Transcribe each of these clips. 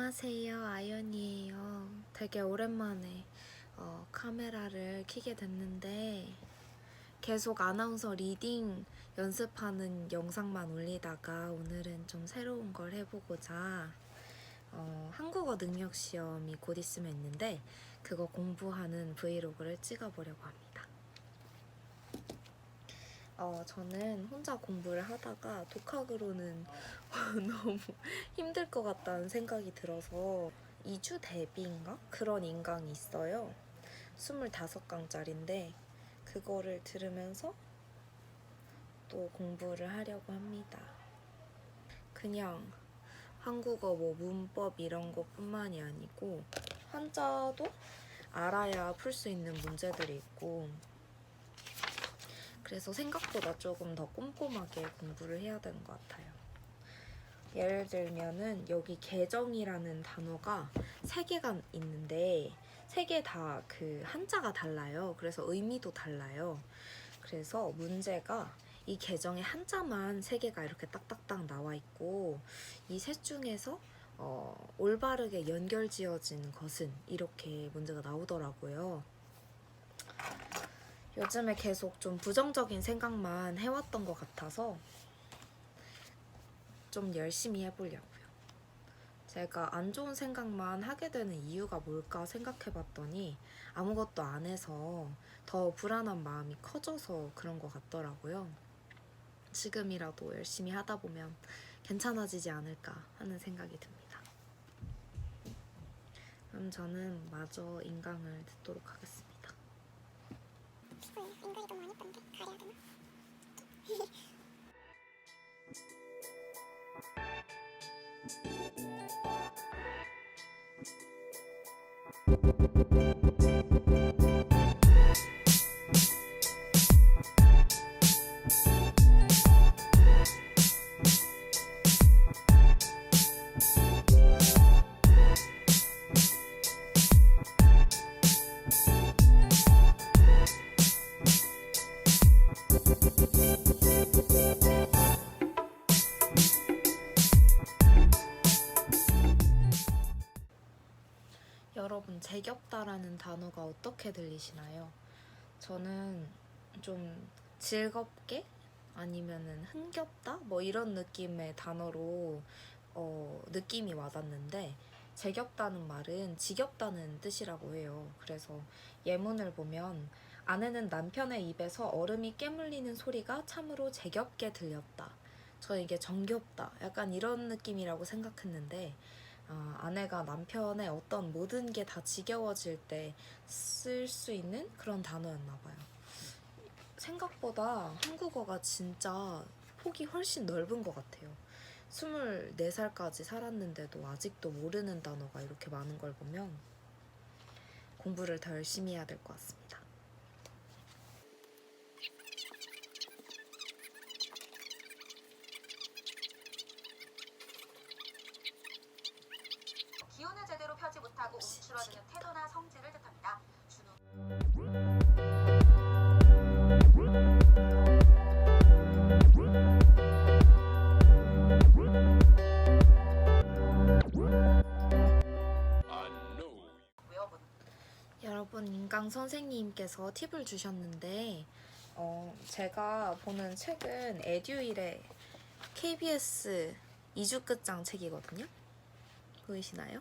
안녕하세요, 아연이에요. 되게 오랜만에 카메라를 켜게 됐는데 계속 아나운서 리딩 연습하는 영상만 올리다가 오늘은 좀 새로운 걸 해보고자 한국어 능력 시험이 곧 있으면 있는데 그거 공부하는 브이로그를 찍어보려고 합니다. 저는 혼자 공부를 하다가 독학으로는 너무 힘들 것 같다는 생각이 들어서 2주 대비인가? 그런 인강이 있어요. 25강짜리인데 그거를 들으면서 또 공부를 하려고 합니다. 그냥 한국어 뭐 문법 이런 것뿐만이 아니고 한자도 알아야 풀 수 있는 문제들이 있고 그래서 생각보다 조금 더 꼼꼼하게 공부를 해야 되는 것 같아요. 예를 들면은 여기 계정이라는 단어가 3개가 있는데 3개 다 그 한자가 달라요. 그래서 의미도 달라요. 그래서 문제가 이 계정에 한자만 3개가 이렇게 딱딱딱 나와 있고 이 셋 중에서 올바르게 연결지어진 것은 이렇게 문제가 나오더라고요. 요즘에 계속 좀 부정적인 생각만 해왔던 것 같아서 좀 열심히 해보려고요. 제가 안 좋은 생각만 하게 되는 이유가 뭘까 생각해봤더니 아무것도 안 해서 더 불안한 마음이 커져서 그런 것 같더라고요. 지금이라도 열심히 하다 보면 괜찮아지지 않을까 하는 생각이 듭니다. 그럼 저는 마저 인강을 듣도록 하겠습니다. 인간이 너무 많이 뻔데 가려야 되나? 여러분, 제겹다라는 단어가 어떻게 들리시나요? 저는 좀 즐겁게 아니면은 흥겹다? 뭐 이런 느낌의 단어로 느낌이 와닿는데 제겹다는 말은 지겹다는 뜻이라고 해요. 그래서 예문을 보면 아내는 남편의 입에서 얼음이 깨물리는 소리가 참으로 제겹게 들렸다. 저 이게 정겹다. 약간 이런 느낌이라고 생각했는데 아내가 남편의 어떤 모든 게 다 지겨워질 때 쓸 수 있는 그런 단어였나 봐요. 생각보다 한국어가 진짜 폭이 훨씬 넓은 것 같아요. 24살까지 살았는데도 아직도 모르는 단어가 이렇게 많은 걸 보면 공부를 더 열심히 해야 될 것 같습니다. 기운을 제대로 펴지 못하고 움츠러드는 태도나 성질을 뜻합니다. 여러분, 인강 선생님께서 팁을 주셨는데 제가 보는 책은 에듀일의 KBS 2주 끝장 책이거든요. 보이시나요?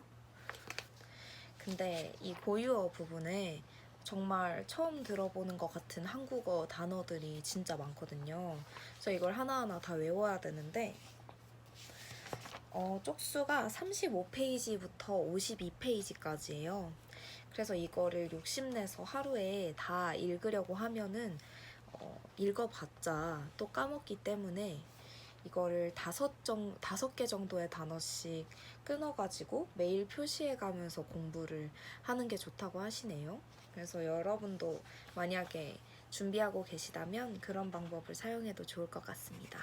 근데 이 고유어 부분에 정말 처음 들어보는 것 같은 한국어 단어들이 진짜 많거든요. 그래서 이걸 하나하나 다 외워야 되는데 쪽수가 35페이지부터 52페이지까지예요. 그래서 이거를 욕심내서 하루에 다 읽으려고 하면은 읽어봤자 또 까먹기 때문에 이거를 5개 정도의 단어씩 끊어가지고 매일 표시해가면서 공부를 하는 게 좋다고 하시네요. 그래서 여러분도 만약에 준비하고 계시다면 그런 방법을 사용해도 좋을 것 같습니다.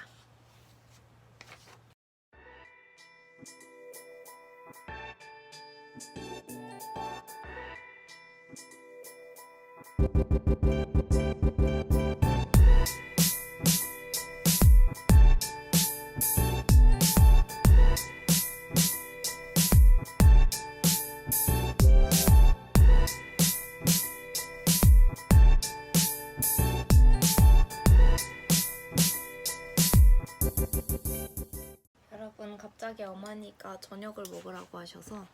갑자기 어머니가 저녁을 먹으라고 하셔서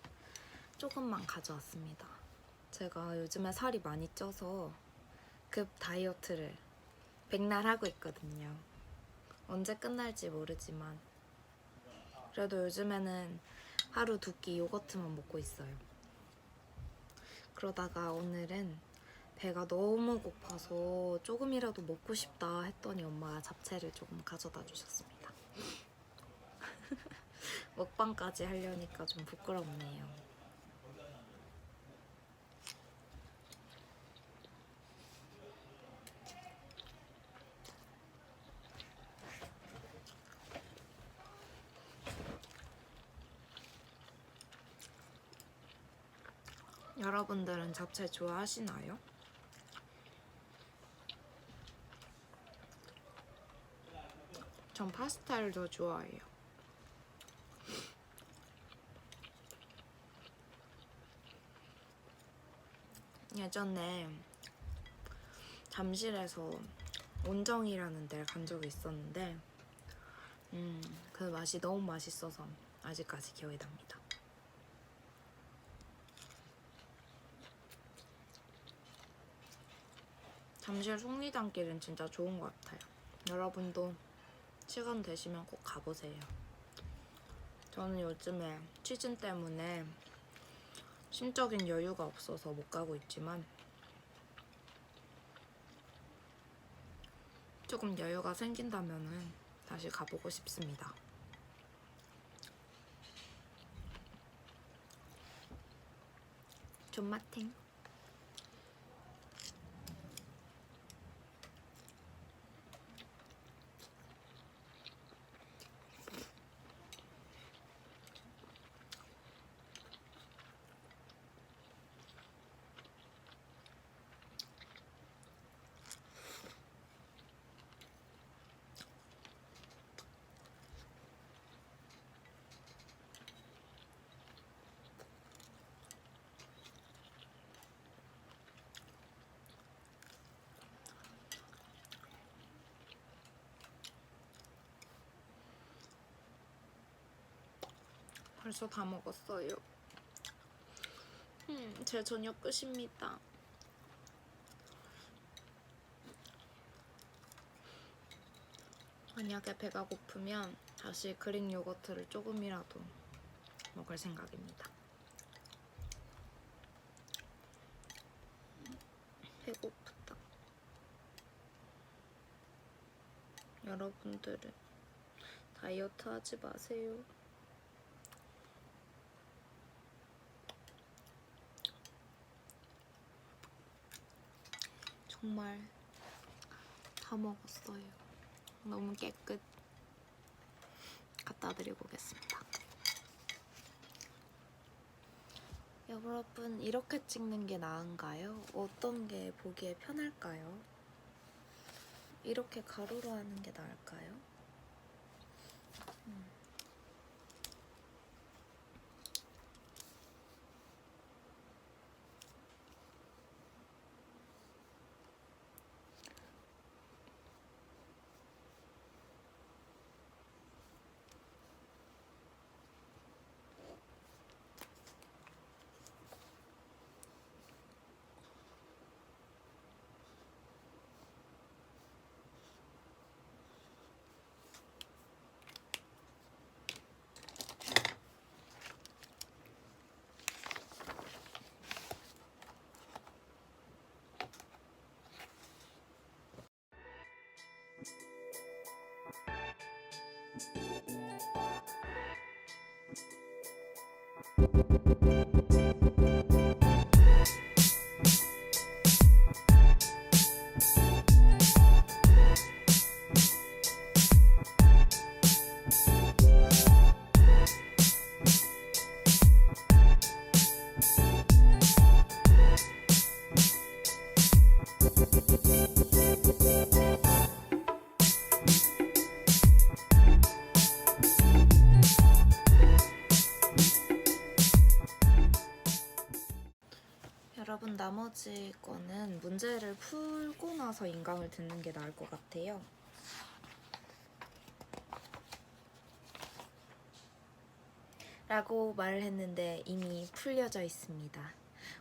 조금만 가져왔습니다. 제가 요즘에 살이 많이 쪄서 급 다이어트를 백날 하고 있거든요. 언제 끝날지 모르지만 그래도 요즘에는 하루 2끼 요거트만 먹고 있어요. 그러다가 오늘은 배가 너무 고파서 조금이라도 먹고 싶다 했더니 엄마가 잡채를 조금 가져다 주셨습니다. 먹방까지 하려니까 좀 부끄럽네요. 여러분들은 잡채 좋아하시나요? 전 파스타를 더 좋아해요. 예전에 잠실에서 온정이라는 데를 간 적이 있었는데 그 맛이 너무 맛있어서 아직까지 기억이 납니다. 잠실 속리단길은 진짜 좋은 것 같아요. 여러분도 시간 되시면 꼭 가보세요. 저는 요즘에 시즌 때문에 심적인 여유가 없어서 못 가고 있지만 조금 여유가 생긴다면은 다시 가보고 싶습니다. 존맛탱. 벌써 다 먹었어요. 제 저녁 끝입니다. 만약에 배가 고프면 다시 그릭 요거트를 조금이라도 먹을 생각입니다. 배고프다. 여러분들은 다이어트 하지 마세요. 정말 다 먹었어요. 너무 깨끗. 갖다 드리고 오겠습니다. 여러분, 이렇게 찍는 게 나은가요? 어떤 게 보기에 편할까요? 이렇게 가로로 하는 게 나을까요? 여러분, 나머지 거는 문제를 풀고 나서 인강을 듣는 게 나을 것 같아요. 라고 말을 했는데 이미 풀려져 있습니다.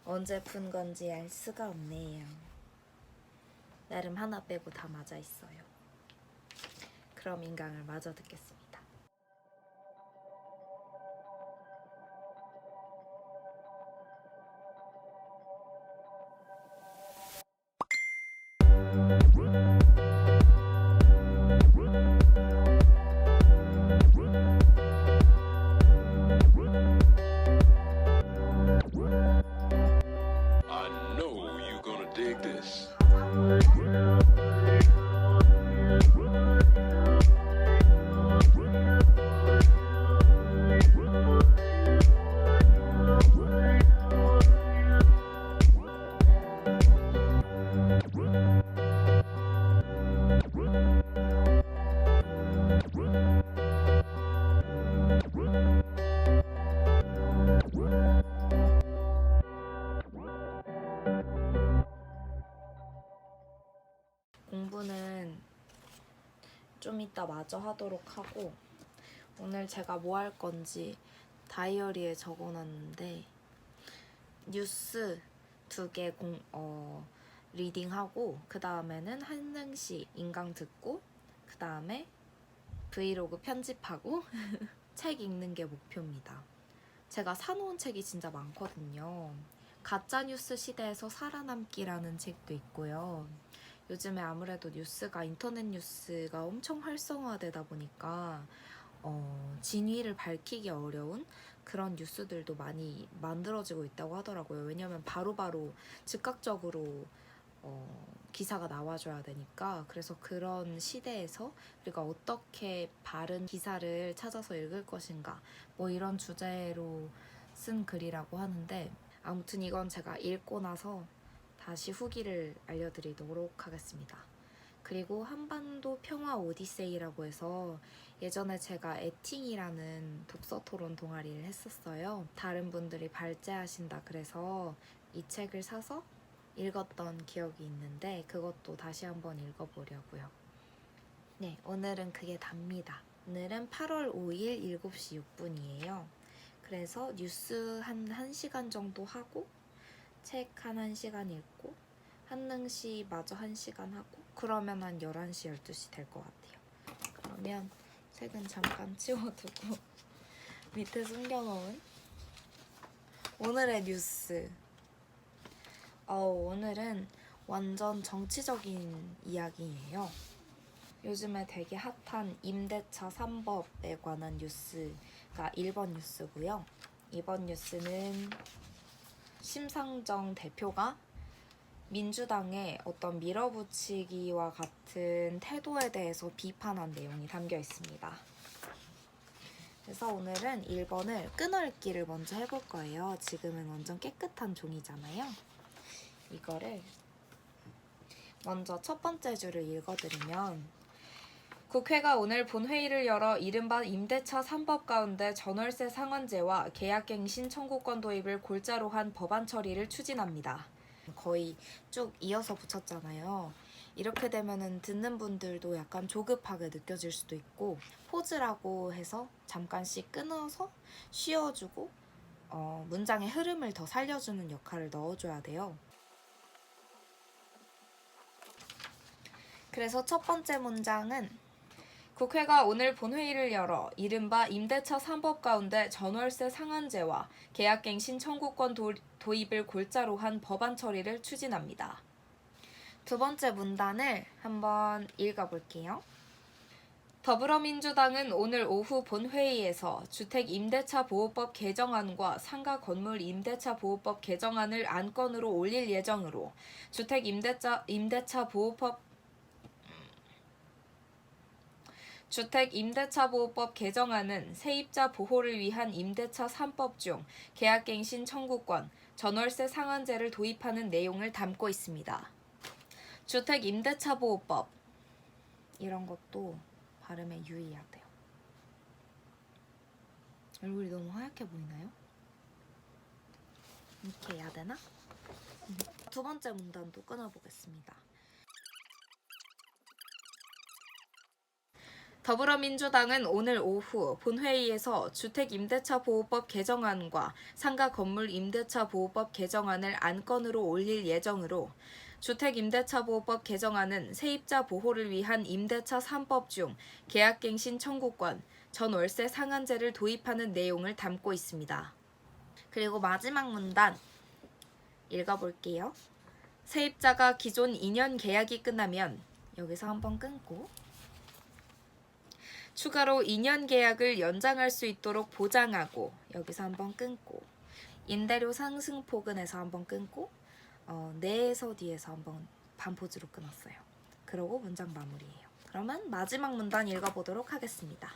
언제 푼 건지 알 수가 없네요. 나름 하나 빼고 다 맞아 있어요. 그럼 인강을 마저 듣겠습니다. I know you're gonna dig this. 공부는 좀 이따 마저 하도록 하고 오늘 제가 뭐 할 건지 다이어리에 적어놨는데 뉴스 2개 리딩하고 그 다음에는 한능시 인강 듣고 그 다음에 브이로그 편집하고 책 읽는 게 목표입니다. 제가 사놓은 책이 진짜 많거든요. 가짜뉴스 시대에서 살아남기라는 책도 있고요. 요즘에 아무래도 뉴스가 인터넷 뉴스가 엄청 활성화되다 보니까 진위를 밝히기 어려운 그런 뉴스들도 많이 만들어지고 있다고 하더라고요. 왜냐면 바로바로 즉각적으로 기사가 나와줘야 되니까. 그래서 그런 시대에서 우리가 어떻게 바른 기사를 찾아서 읽을 것인가 뭐 이런 주제로 쓴 글이라고 하는데 아무튼 이건 제가 읽고 나서 다시 후기를 알려드리도록 하겠습니다. 그리고 한반도 평화 오디세이라고 해서 예전에 제가 애팅이라는 독서 토론 동아리를 했었어요. 다른 분들이 발제하신다 그래서 이 책을 사서 읽었던 기억이 있는데 그것도 다시 한번 읽어보려고요. 네, 오늘은 그게 답니다. 오늘은 8월 5일 7시 6분이에요. 그래서 뉴스 한 1시간 정도 하고 책 한 1시간 읽고 한능시 마저 1시간 하고 그러면 한 11시, 12시 될 것 같아요. 그러면 책은 잠깐 치워두고 밑에 숨겨놓은 오늘의 뉴스. 오늘은 완전 정치적인 이야기예요. 요즘에 되게 핫한 임대차 3법에 관한 뉴스가 1번 뉴스고요. 2번 뉴스는 심상정 대표가 민주당의 어떤 밀어붙이기와 같은 태도에 대해서 비판한 내용이 담겨 있습니다. 그래서 오늘은 1번을 끊어읽기를 먼저 해볼 거예요. 지금은 완전 깨끗한 종이잖아요. 이거를 먼저 첫 번째 줄을 읽어드리면 국회가 오늘 본회의를 열어 이른바 임대차 3법 가운데 전월세 상한제와 계약갱신 청구권 도입을 골자로 한 법안 처리를 추진합니다. 거의 쭉 이어서 붙였잖아요. 이렇게 되면은 듣는 분들도 약간 조급하게 느껴질 수도 있고 포즈라고 해서 잠깐씩 끊어서 쉬어주고 문장의 흐름을 더 살려주는 역할을 넣어줘야 돼요. 그래서 첫 번째 문장은 국회가 오늘 본회의를 열어 이른바 임대차 3법 가운데 전월세 상한제와 계약갱신 청구권 도입을 골자로 한 법안 처리를 추진합니다. 두 번째 문단을 한번 읽어볼게요. 더불어민주당은 오늘 오후 본회의에서 주택임대차보호법 개정안과 상가건물 임대차보호법 개정안을 안건으로 올릴 예정으로 주택임대차보호법 개정안은 세입자 보호를 위한 임대차 3법 중 계약갱신 청구권, 전월세 상한제를 도입하는 내용을 담고 있습니다. 주택임대차보호법 이런 것도 발음에 유의해야 돼요. 얼굴이 너무 하얗게 보이나요? 이렇게 해야 되나? 두 번째 문단도 끊어보겠습니다. 더불어민주당은 오늘 오후 본회의에서 주택임대차보호법 개정안과 상가건물임대차보호법 개정안을 안건으로 올릴 예정으로 주택임대차보호법 개정안은 세입자 보호를 위한 임대차 3법 중 계약갱신 청구권, 전월세 상한제를 도입하는 내용을 담고 있습니다. 그리고 마지막 문단 읽어볼게요. 세입자가 기존 2년 계약이 끝나면 여기서 한번 끊고 추가로 2년 계약을 연장할 수 있도록 보장하고 여기서 한번 끊고 임대료 상승폭은에서 한번 끊고 내에서 뒤에서 한번 반포즈로 끊었어요. 그러고 문장 마무리예요. 그러면 마지막 문단 읽어보도록 하겠습니다.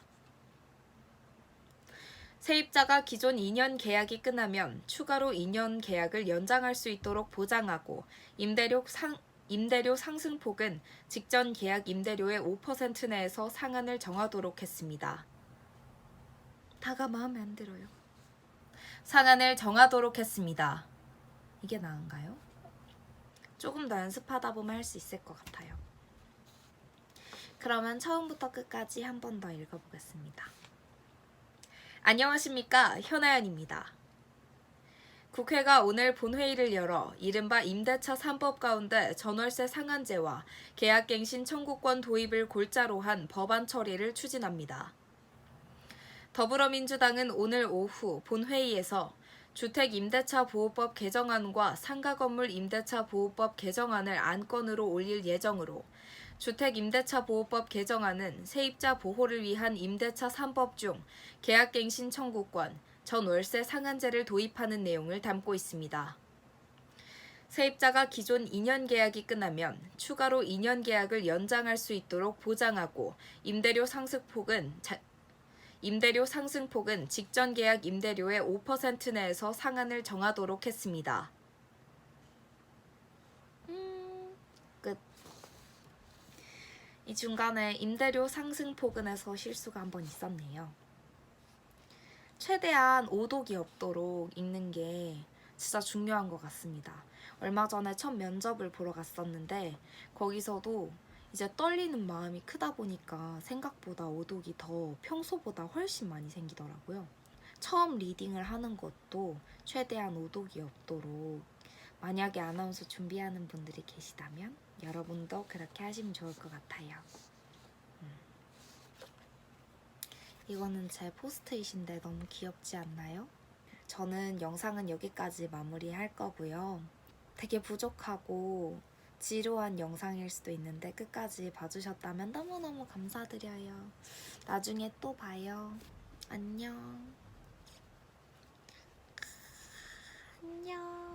세입자가 기존 2년 계약이 끝나면 추가로 2년 계약을 연장할 수 있도록 보장하고 임대료 상승폭은 직전 계약 임대료의 5% 내에서 상한을 정하도록 했습니다. 다가 마음에 안 들어요. 상한을 정하도록 했습니다. 이게 나은가요? 조금 더 연습하다 보면 할 수 있을 것 같아요. 그러면 처음부터 끝까지 한 번 더 읽어보겠습니다. 안녕하십니까, 현아연입니다. 국회가 오늘 본회의를 열어 이른바 임대차 3법 가운데 전월세 상한제와 계약갱신 청구권 도입을 골자로 한 법안 처리를 추진합니다. 더불어민주당은 오늘 오후 본회의에서 주택임대차보호법 개정안과 상가건물 임대차보호법 개정안을 안건으로 올릴 예정으로 주택임대차보호법 개정안은 세입자 보호를 위한 임대차 3법 중 계약갱신 청구권, 전월세 상한제를 도입하는 내용을 담고 있습니다. 세입자가 기존 2년 계약이 끝나면 추가로 2년 계약을 연장할 수 있도록 보장하고 임대료 상승폭은 직전 계약 임대료의 5% 내에서 상한을 정하도록 했습니다. 끝. 이 중간에 임대료 상승폭은에서 실수가 한번 있었네요. 최대한 오독이 없도록 읽는 게 진짜 중요한 것 같습니다. 얼마 전에 첫 면접을 보러 갔었는데 거기서도 이제 떨리는 마음이 크다 보니까 생각보다 오독이 더 평소보다 훨씬 많이 생기더라고요. 처음 리딩을 하는 것도 최대한 오독이 없도록 만약에 아나운서 준비하는 분들이 계시다면 여러분도 그렇게 하시면 좋을 것 같아요. 이거는 제 포스트잇인데 너무 귀엽지 않나요? 저는 영상은 여기까지 마무리할 거고요. 되게 부족하고 지루한 영상일 수도 있는데 끝까지 봐주셨다면 너무너무 감사드려요. 나중에 또 봐요. 안녕. 안녕.